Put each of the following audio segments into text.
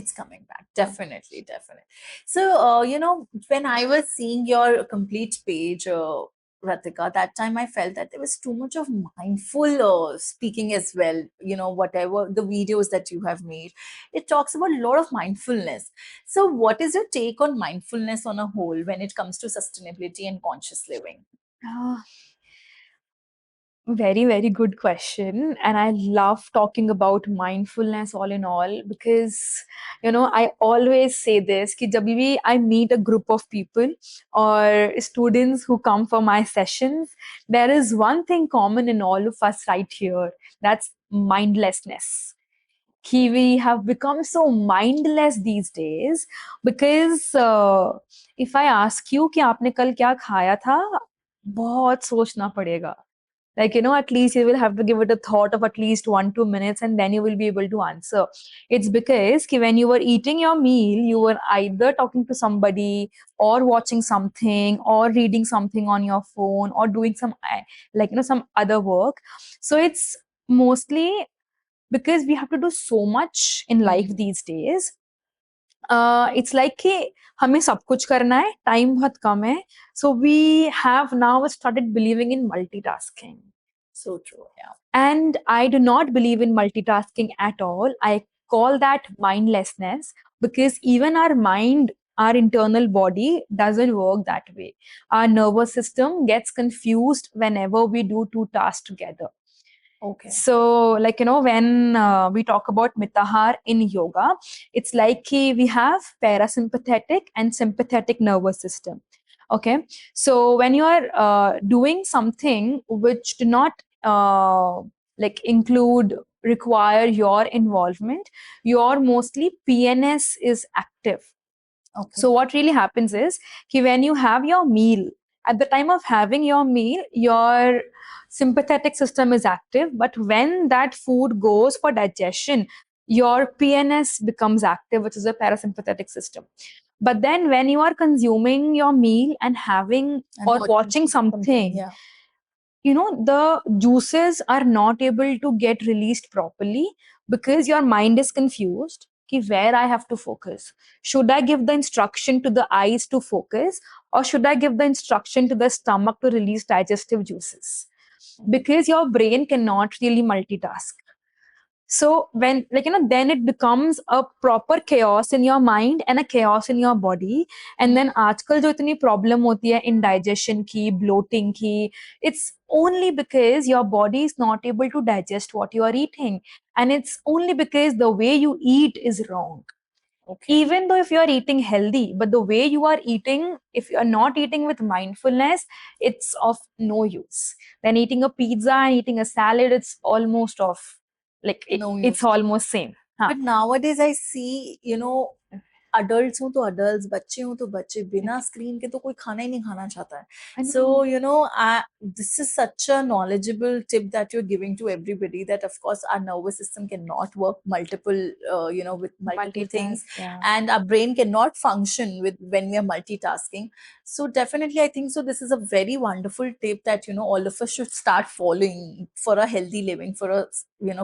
It's coming back. Definitely, definitely. So, when I was seeing your complete page, Ratika, that time I felt that there was too much of mindful speaking as well. Whatever the videos that you have made, it talks about a lot of mindfulness. So, what is your take on mindfulness on a whole when it comes to sustainability and conscious living? Ah, very, very good question. And I love talking about mindfulness all in all because, I always say this कि जब भी I meet a group of people or students who come for my sessions, there is one thing common in all of us right here. That's mindlessness. Ki we have become so mindless these days because if I ask you कि आपने कल क्या खाया था, बहुत सोचना पड़ेगा. Like, at least you will have to give it a thought of at least 1-2 minutes and then you will be able to answer. It's because ki when you were eating your meal, you were either talking to somebody or watching something or reading something on your phone or doing some some other work. So it's mostly because we have to do so much in life these days. It's like कि हमें सब कुछ करना है, time बहुत कम है. So we have now started believing in multitasking. So true. Yeah. And I do not believe in multitasking at all. I call that mindlessness because even our mind, our internal body doesn't work that way. Our nervous system gets confused whenever we do two tasks together. Okay. So, when we talk about mitahar in yoga, it's like we have parasympathetic and sympathetic nervous system. Okay. So, when you are doing something which do not require your involvement, your mostly PNS is active. Okay. So what really happens is when you have your meal, at the time of having your meal, your sympathetic system is active, but when that food goes for digestion, your PNS becomes active, which is a parasympathetic system. But then when you are consuming your meal and having or watching something, yeah. The juices are not able to get released properly because your mind is confused ki where I have to focus. Should I give the instruction to the eyes to focus or should I give the instruction to the stomach to release digestive juices? Because your brain cannot really multitask. So when then it becomes a proper chaos in your mind and a chaos in your body. And then आजकल जो इतनी problem होती है indigestion की, bloating की, it's only because your body is not able to digest what you are eating, and it's only because the way you eat is wrong. Okay. Even though if you are eating healthy, but the way you are eating, if you are not eating with mindfulness, it's of no use. Then eating a pizza and eating a salad, it's almost of No it's use. almost same. Huh. But nowadays I see, adults हो तो adults, बच्चे हो तो बच्चे, बिना screen के तो कोई खाना ही नहीं खाना चाहता है. I know. So, this is such a knowledgeable tip that you're giving to everybody, that of course our nervous system cannot work with multiple things, Yeah. and our brain cannot function with when we are multitasking. So definitely, I think so. This is a very wonderful tip that all of us should start following for a healthy living, for a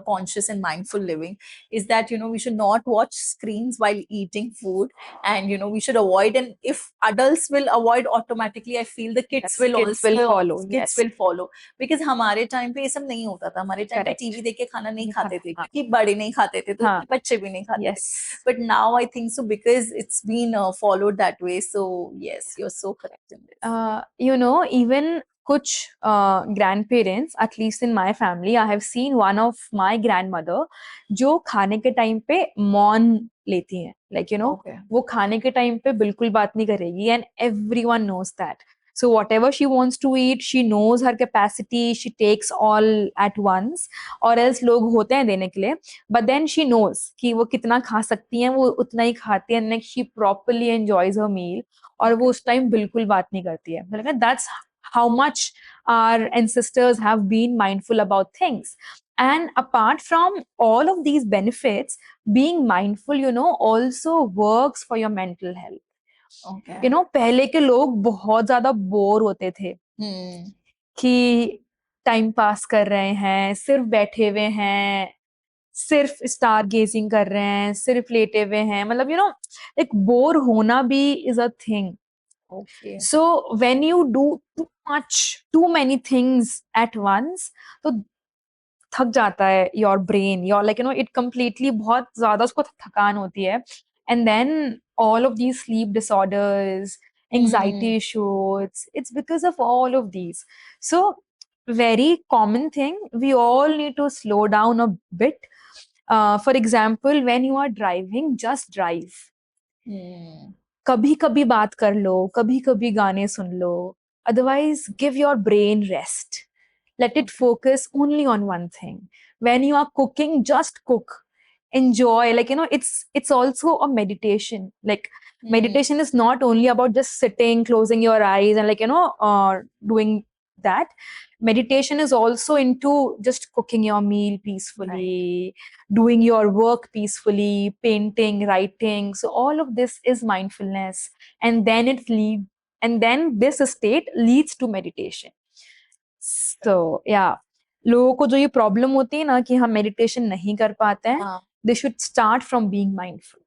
conscious and mindful living. Is that we should not watch screens while eating food, and we should avoid. And if adults will avoid automatically, I feel the kids Yes, will kids also will follow. kids Yes. will follow. Because हमारे time पे ये सब नहीं होता था. हमारे time पे Correct. TV देख के खाना नहीं हाँ, खाते थे, हाँ, क्योंकि बड़े नहीं खाते थे, तो हाँ. बच्चे भी नहीं खाते थे. Yes. But now I think so, because it's been followed that way. So yes, you're so correct in this. Even कुछ grandparents, at least in my family, I have seen one of my grandmother जो खाने के time पे मौन लेती हैं. Okay. वो खाने के टाइम पे बिल्कुल बात नहीं करेगी, and everyone knows that. So whatever she wants to eat, she knows her capacity, she takes all at once, और else लोग होते हैं देने के लिए, but then she knows कि वो कितना खा सकती हैं, वो उतना ही खाती है, and like she properly enjoys her meal, और वो उस टाइम बिल्कुल बात नहीं करती है. मतलब that's how much our ancestors have been mindful about things. And apart from all of these benefits, being mindful, also works for your mental health. Okay. पहले के लोग बहुत ज्यादा बोर होते थे कि टाइम पास कर रहे हैं, सिर्फ बैठे हुए हैं, सिर्फ स्टार गेजिंग कर रहे हैं, सिर्फ लेटे हुए हैं, मतलब एक बोर होना भी is a thing. Okay. So when you do too many things at once, तो थक जाता है your brain, your like it completely, बहुत ज्यादा उसको थकान होती है. And then all of these sleep disorders, Hmm. anxiety issues, it's because of all of these. So very common thing, we all need to slow down a bit. For example, when you are driving, just drive. Hmm. कभी कभी बात कर लो, कभी कभी गाने सुन लो. Otherwise, give your brain rest. Let it Okay. focus only on one thing. When you are cooking, just cook. Enjoy. Like, it's also a meditation. Like, Hmm. meditation is not only about just sitting, closing your eyes, and doing that. Meditation is also into just cooking your meal Right. peacefully, doing your work peacefully, painting, writing. So all of this is mindfulness. And then and then this state leads to meditation. So yeah, लोगों को जो ये problem होती है ना कि हम meditation नहीं कर पाते हैं, हाँ. they should start from being mindful.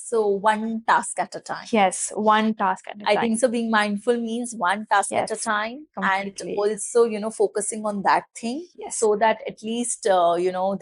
So one task at a time. Yes, one task at a I time. think so. Being mindful means one task at a Yes, time, and completely. also, focusing on that thing, Yes. so that at least,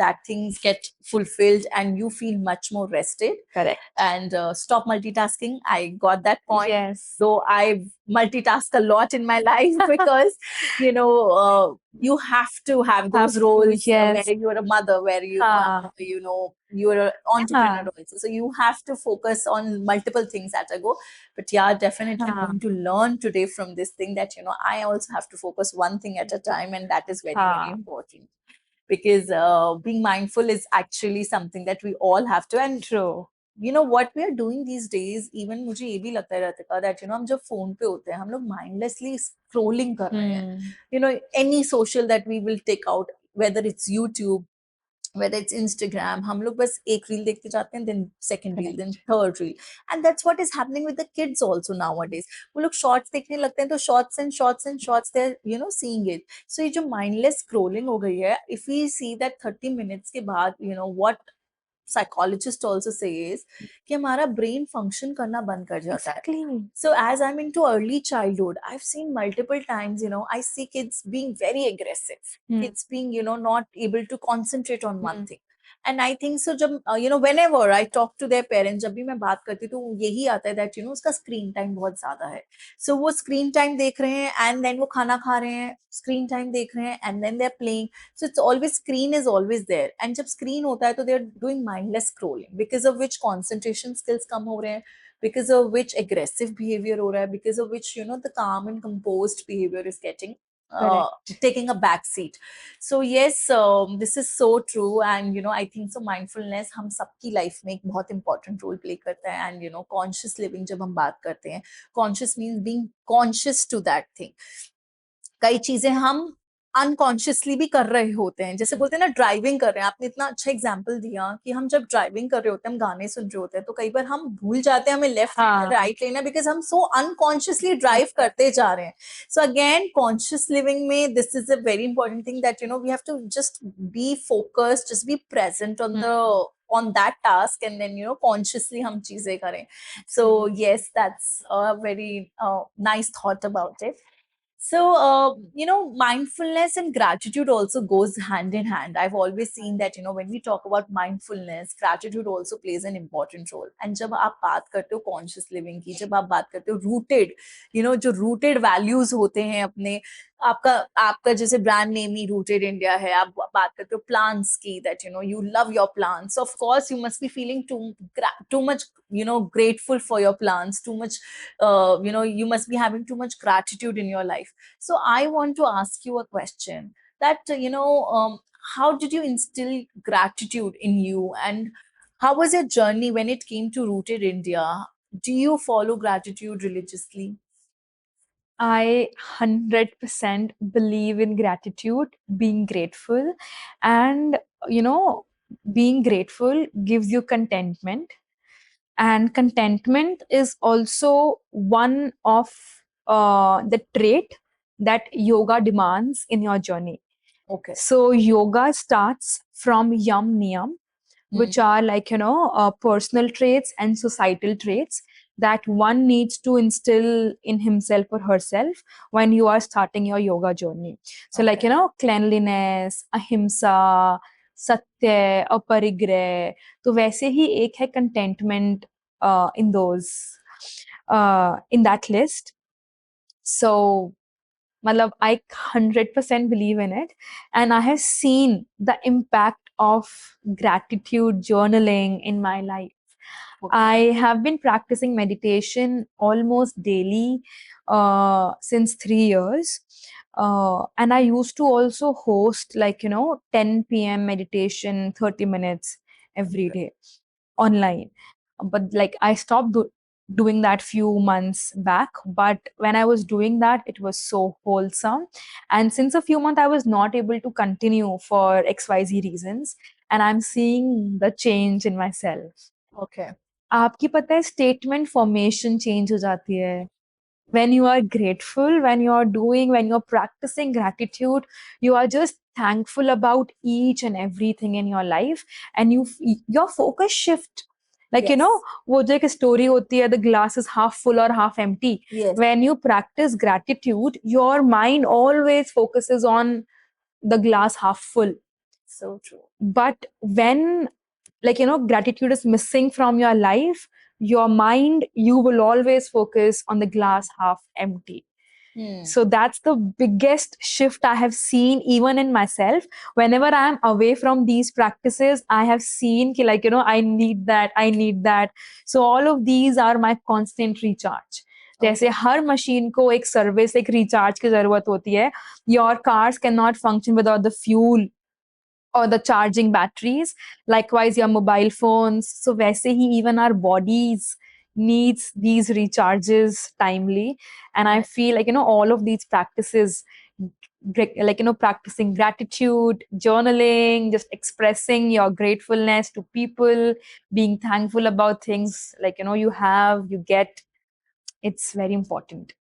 that things get fulfilled and you feel much more rested. Correct. And stop multitasking. I got that point. Yes. Though I multitask a lot in my life because, you have to have those Have to, roles yes. where you're a mother, where हाँ. you're an entrepreneur हाँ. also. So you have to focus on multiple things at a go. But yeah, definitely I'm हाँ. going to learn today from this thing that, I also have to focus one thing at a time, and that is very, very हाँ. important. Because being mindful is actually something that we all have to. And True. what we are doing these days, even मुझे ये भी लगता है Radhika that हम जब phone पे होते हैं हम लोग mindlessly scrolling कर रहे हैं. Any social that we will take out, whether it's YouTube, whether it's Instagram, हम लोग बस एक reel देखते जाते हैं, then second reel, then third reel. And that's what is happening with the kids also nowadays. वो लोग shorts देखने लगते हैं तो shorts and shorts and shorts, they're seeing it. So ये जो mindless scrolling हो गई है, if we see that 30 minutes के बाद, what psychologist also says कि हमारा brain function करना बंद कर जाता है. Exactly. So as I'm into early childhood, I've seen multiple times, I see kids being very aggressive, kids being, not able to concentrate on one thing. And I think so जब whenever I talk to their parents, जब भी मैं बात करती हूँ तो यही आता है that उसका screen time बहुत ज्यादा है. So वो screen time देख रहे हैं and then वो खाना खा रहे हैं, screen time देख रहे हैं and then they're playing. So it's always, screen is always there. And जब screen होता है तो they're doing mindless scrolling, because of which concentration skills कम हो रहे हैं, because of which aggressive behavior हो रहा है, because of which the calm and composed behavior is getting taking a back seat. So yes, this is so true. And I think so mindfulness हम सबकी life में एक बहुत important role play करता है. And conscious living जब हम बात करते हैं, conscious means being conscious to that thing. कई चीजें हम अनकॉन्शियसली भी कर रहे होते हैं, जैसे बोलते हैं ना ड्राइविंग कर रहे हैं. आपने इतना अच्छा एग्जांपल दिया कि हम जब ड्राइविंग कर रहे होते हैं, हम गाने सुन रहे होते हैं, तो कई बार हम भूल जाते हैं हमें लेफ्ट राइट लेना, बिकॉज हम सो अनकॉन्शियसली ड्राइव करते जा रहे हैं. सो अगेन कॉन्शियस लिविंग में this is a very important thing that we have to just be focused, just be present on that task, and then consciously हम चीजें करें. So yes, that's a very nice thought about it. So, mindfulness and gratitude also goes hand in hand. I've always seen that, when we talk about mindfulness, gratitude also plays an important role. And जब आप बात करते हो conscious living की, जब आप बात करते हो rooted, जो rooted values होते हैं अपने, आपका जैसे brand name ही rooted India है, आप बात करते हो plants की, that, you love your plants. Of course, you must be feeling too much, grateful for your plants, too much, you must be having too much gratitude in your life. So I want to ask you a question that, how did you instill gratitude in you, and how was your journey when it came to Rooted India? Do you follow gratitude religiously? I 100% believe in gratitude, being grateful, and being grateful gives you contentment. And contentment is also one of the trait that yoga demands in your journey. Okay. So yoga starts from Yam Niyam, which are like, personal traits and societal traits that one needs to instill in himself or herself when you are starting your yoga journey. So, like, Okay. cleanliness, ahimsa, satya, aparigrah. तो वैसे ही एक है contentment in those in that list. So Matlab, I 100% believe in it. And I have seen the impact of gratitude journaling in my life. I Okay. have been practicing meditation almost daily since 3 years. And I used to also host, like, 10 p.m. meditation, 30 minutes every Okay. day online. But like I stopped doing that few months back. But when I was doing that, it was so wholesome. And since a few months, I was not able to continue for XYZ reasons. And I'm seeing the change in myself. Okay. आपकी पता है statement formation change हो जाती है when you are grateful, when you're practicing gratitude, you are just thankful about each and everything in your life, and your focus shift. Like, Yes. वो जो एक story होती है, the glass is half full or half empty. Yes. When you practice gratitude, your mind always focuses on the glass half full. So true. But when, like, gratitude is missing from your life, your mind, you will always focus on the glass half empty. Hmm. So that's the biggest shift I have seen even in myself. Whenever I am away from these practices, I have seen ki, like, I need that, I need that. So all of these are my constant recharge. जैसे Okay. हर machine को एक service, एक recharge की जरूरत होती है. Your cars cannot function without the fuel or the charging batteries. Likewise, your mobile phones. So वैसे ही even our bodies needs these recharges timely. And I Right. feel like, all of these practices, like, practicing gratitude, journaling, just expressing your gratefulness to people, being thankful about things like, you have, you get, it's very important.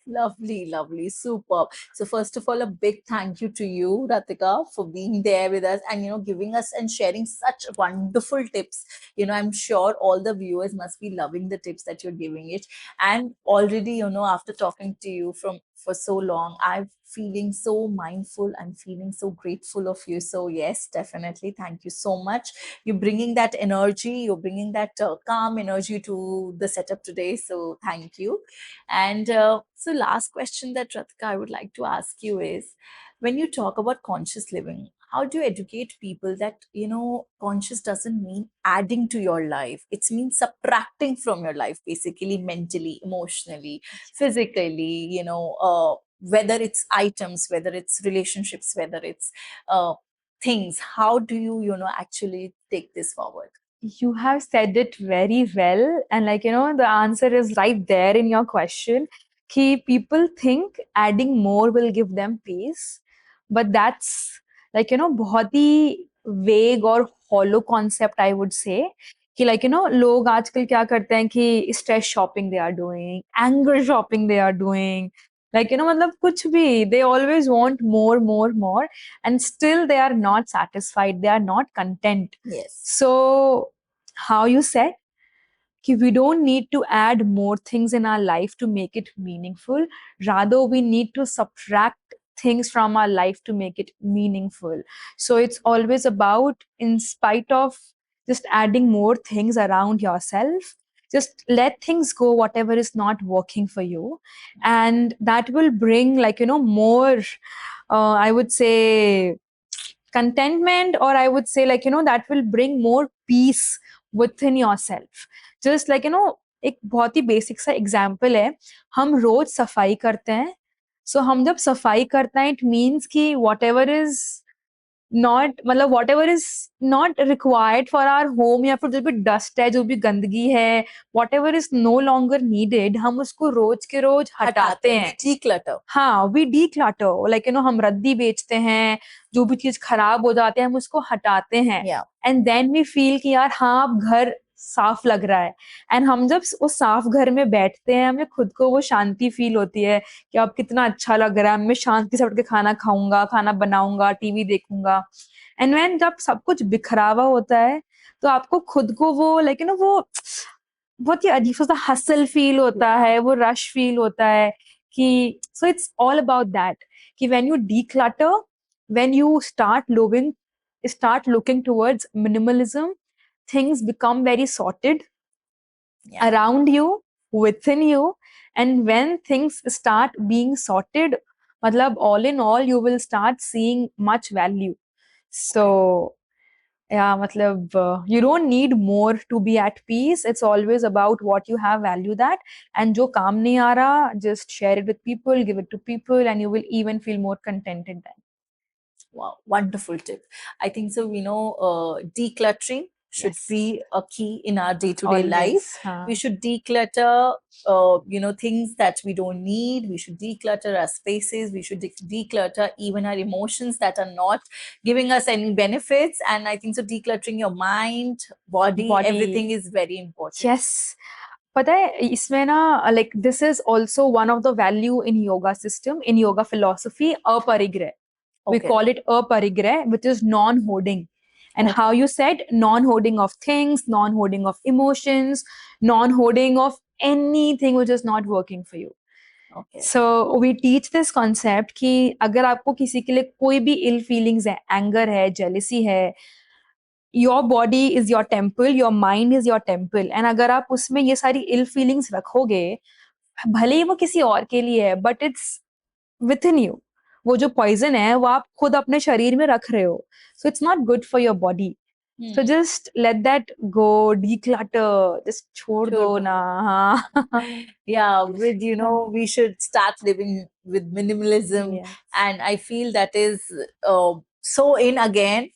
Lovely, lovely, superb. So first of all, a big thank you to you, Ratika, for being there with us and giving us and sharing such wonderful tips. I'm sure all the viewers must be loving the tips that you're giving it. And already, after talking to you for so long, I'm feeling so mindful. I'm feeling so grateful of you. So yes, definitely, thank you so much. You're bringing that energy. You're bringing that calm energy to the setup today. So thank you. And so, last question that Ratika I would like to ask you is, when you talk about conscious living, how do you educate people that conscious doesn't mean adding to your life? It means subtracting from your life, basically mentally, emotionally, physically. Whether it's items, whether it's relationships, whether it's things. How do you actually take this forward? You have said it very well. And like, the answer is right there in your question. Ki people think adding more will give them peace. But that's like, बहुत ही vague or hollow concept, I would say. कि like, लोग आजकल क्या करते हैं कि stress shopping they are doing, anger shopping they are doing. Like, मतलब कुछ भी, they always want more, more, more. And still they are not satisfied. They are not content. Yes. So, how you said, कि we don't need to add more things in our life to make it meaningful. Rather, we need to subtract things from our life to make it meaningful. So, it's always about, in spite of just adding more things around yourself, just let things go, whatever is not working for you. And that will bring, like, more, I would say, contentment, or I would say, like, that will bring more peace within yourself. Just like, एक बहुत ही basic सा example है. हम रोज सफाई करते हैं. सो हम जब सफाई करते हैं, इट मीन्स कि वॉट एवर इज नॉट, मतलब whatever is not required for our home, या फिर जो भी डस्ट है, जो भी गंदगी है, whatever is no longer needed, हम उसको रोज के रोज हटाते हैं. Declutter. हाँ, वी declutter, like, हम रद्दी बेचते हैं, जो भी चीज खराब हो जाते हैं हम उसको हटाते हैं. Yeah. And then we feel कि यार हाँ, अब घर साफ लग रहा है। एंड हम जब उस साफ घर में बैठते हैं, हमें खुद को वो शांति फील होती है कि अब कितना अच्छा लग रहा है, मैं शांति से उठ के खाना खाऊंगा, खाना बनाऊंगा, टीवी देखूंगा। एंड व्हेन जब सब कुछ बिखरावा होता है, तो आपको खुद को वो लाइक वो बहुत ही अजीब सा हसल फील होता है, वो रश फील होता है कि so it's all about that कि when you declutter, when you start looking towards minimalism, things become very sorted Yeah. around you, within you. And when things start being sorted, matlab all in all, you will start seeing much value. So yeah, matlab you don't need more to be at peace. It's always about what you have value that. And jo kaam nahi aa raha, just share it with people, give it to people, and you will even feel more contented then. Wow, wonderful tip. I think so. Decluttering should Yes. be a key in our day-to-day life. Always. We should declutter, things that we don't need. We should declutter our spaces. We should declutter even our emotions that are not giving us any benefits. And I think so. Decluttering your mind, body, everything Body. is very important. Yes. पता है इसमें ना like this is also one of the value in yoga system, in yoga philosophy, aparigrah. We Okay. call it aparigrah, which is non-hoarding. And Okay. how you said, non-hoarding of things, non-hoarding of emotions, non-hoarding of anything which is not working for you. Okay. So we teach this concept कि अगर आपको किसी के लिए कोई भी ill feelings है, anger है, jealousy है, your body is your temple, your mind is your temple. And अगर आप उसमें ये सारी ill feelings रखोगे, भले ही वो किसी और के लिए है, but it's within you. वो जो poison है, वो आप खुद अपने शरीर में रख रहे हो. So it's not good for your body. So just let that go, declutter, just छोड़ दो ना. हाँ. Yeah, we should start living with minimalism. Yes. And I feel that is so in again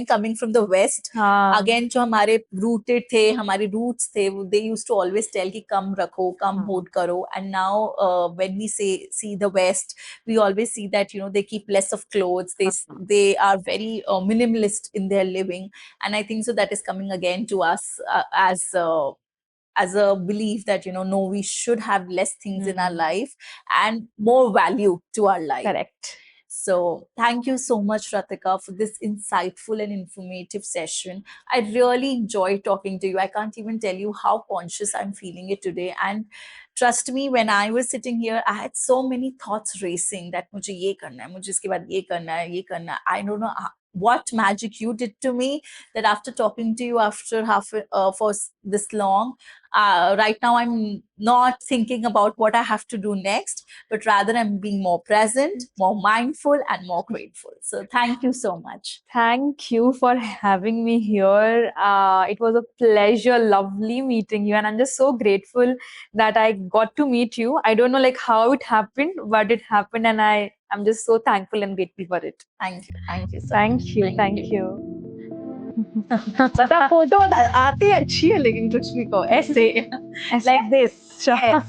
coming from the West. हाँ. Again, जो हमारे rooted थे, हमारे roots थे, they used to always tell कि कम रखो, कम हाँ. hoard करो. And now when we see the West, we always see that they keep less of clothes. They are very minimalist in their living. And I think so that is coming again to us as a belief that no, we should have less things in our life and more value to our life. Correct. So thank you so much, Ratika, for this insightful and informative session. I really enjoyed talking to you. I can't even tell you how conscious I'm feeling it today. And trust me, when I was sitting here, I had so many thoughts racing that मुझे ये करना है, मुझे इसके बाद ये करना है, ये करना है. I don't know what magic you did to me, that after talking to you after for this long, right now I'm not thinking about what I have to do next, but rather I'm being more present, more mindful, and more grateful. So thank you so much. Thank you for having me here. It was a pleasure, lovely meeting you, and I'm just so grateful that I got to meet you. I don't know like how it happened, but it happened, and I'm just so thankful and grateful for it. Thank you so Thank much. you, thank you. पता photo आती अच्छी है लेकिन पृथ्वी को ऐसे like this. Yes.